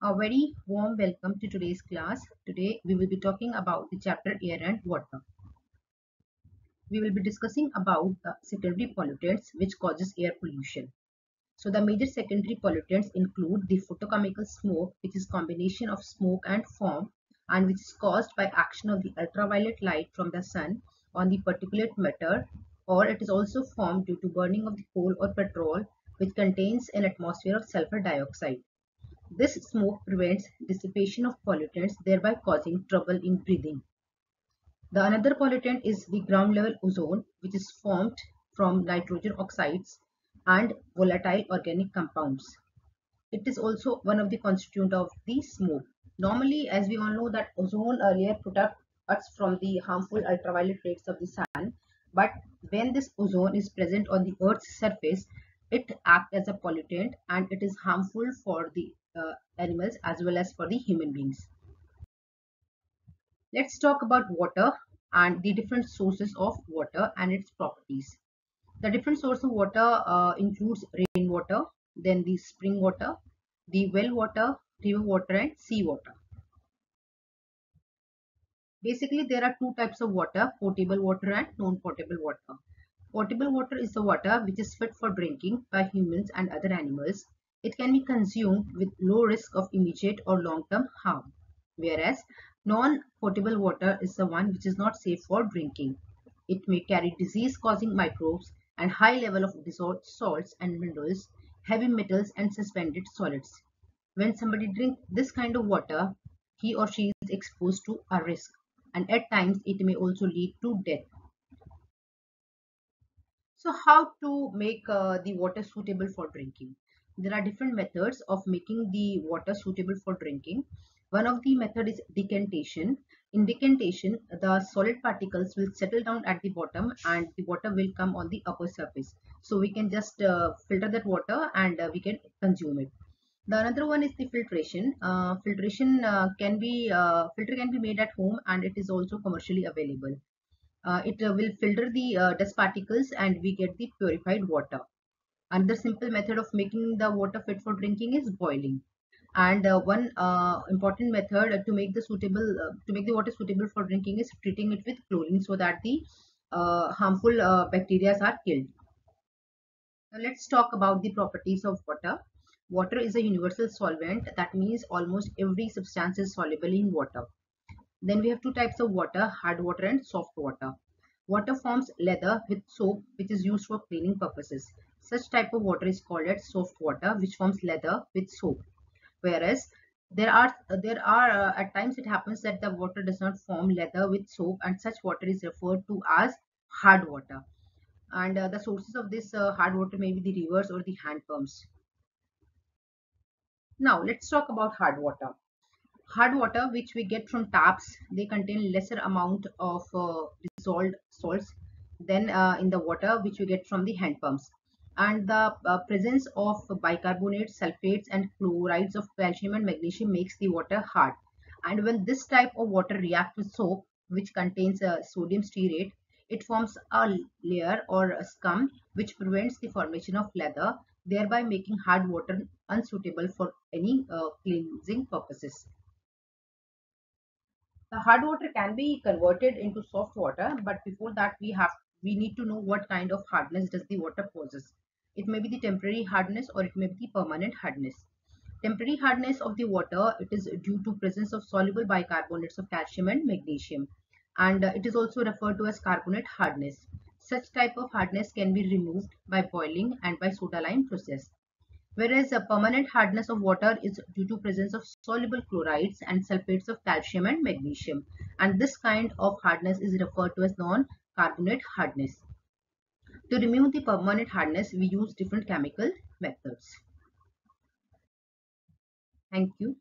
A very warm welcome to today's class. Today we will be talking about the chapter Air and Water. We will be discussing about the secondary pollutants which causes air pollution. So the major secondary pollutants include the photochemical smoke, which is combination of smoke and foam and which is caused by action of the ultraviolet light from the sun on the particulate matter, or it is also formed due to burning of the coal or petrol which contains an atmosphere of sulfur dioxide. This smoke prevents dissipation of pollutants, thereby causing trouble in breathing. The another pollutant is the ground level ozone, which is formed from nitrogen oxides and volatile organic compounds. It is also one of the constituent of the smoke. Normally, as we all know that ozone earlier protect us from the harmful ultraviolet rays of the sun, but when this ozone is present on the Earth's surface, it acts as a pollutant and it is harmful for the animals as well as for the human beings. Let's talk about water and the different sources of water and its properties. The different source of water includes rainwater, then the spring water, the well water, river water and sea water. Basically, there are two types of water, potable water and non-potable water. Potable water is the water which is fit for drinking by humans and other animals. It can be consumed with low risk of immediate or long-term harm. Whereas non-potable water is the one which is not safe for drinking. It may carry disease-causing microbes and high level of dissolved salts and minerals, heavy metals and suspended solids. When somebody drinks this kind of water, he or she is exposed to a risk, and at times it may also lead to death. So how to make the water suitable for drinking? There are different methods of making the water suitable for drinking. One of the method is decantation. In decantation, the solid particles will settle down at the bottom and the water will come on the upper surface. So we can just filter that water and we can consume it. The another one is the filtration. Filter can be made at home and it is also commercially available. It will filter the dust particles and we get the purified water. Another simple method of making the water fit for drinking is boiling. And one important method to make the water suitable for drinking is treating it with chlorine so that the harmful bacteria are killed. Now let's talk about the properties of water. Water is a universal solvent. That means almost every substance is soluble in water. Then we have two types of water, hard water and soft water. Water forms leather with soap which is used for cleaning purposes. Such type of water is called as soft water which forms leather with soap. Whereas there are at times it happens that the water does not form leather with soap and such water is referred to as hard water. And the sources of this hard water may be the rivers or the hand pumps. Now let's talk about hard water. Hard water which we get from taps, they contain lesser amount of dissolved salts than in the water which we get from the hand pumps, and the presence of bicarbonates, sulfates and chlorides of calcium and magnesium makes the water hard. And when this type of water reacts with soap which contains sodium stearate, it forms a layer or a scum which prevents the formation of leather, thereby making hard water unsuitable for any cleansing purposes. The hard water can be converted into soft water, but before that we need to know what kind of hardness does the water possess. It may be the temporary hardness or it may be the permanent hardness. Temporary hardness of the water, it is due to presence of soluble bicarbonates of calcium and magnesium, and it is also referred to as carbonate hardness. Such type of hardness can be removed by boiling and by soda lime process. Whereas a permanent hardness of water is due to presence of soluble chlorides and sulfates of calcium and magnesium, and this kind of hardness is referred to as non-carbonate hardness. To remove the permanent hardness, we use different chemical methods. Thank you.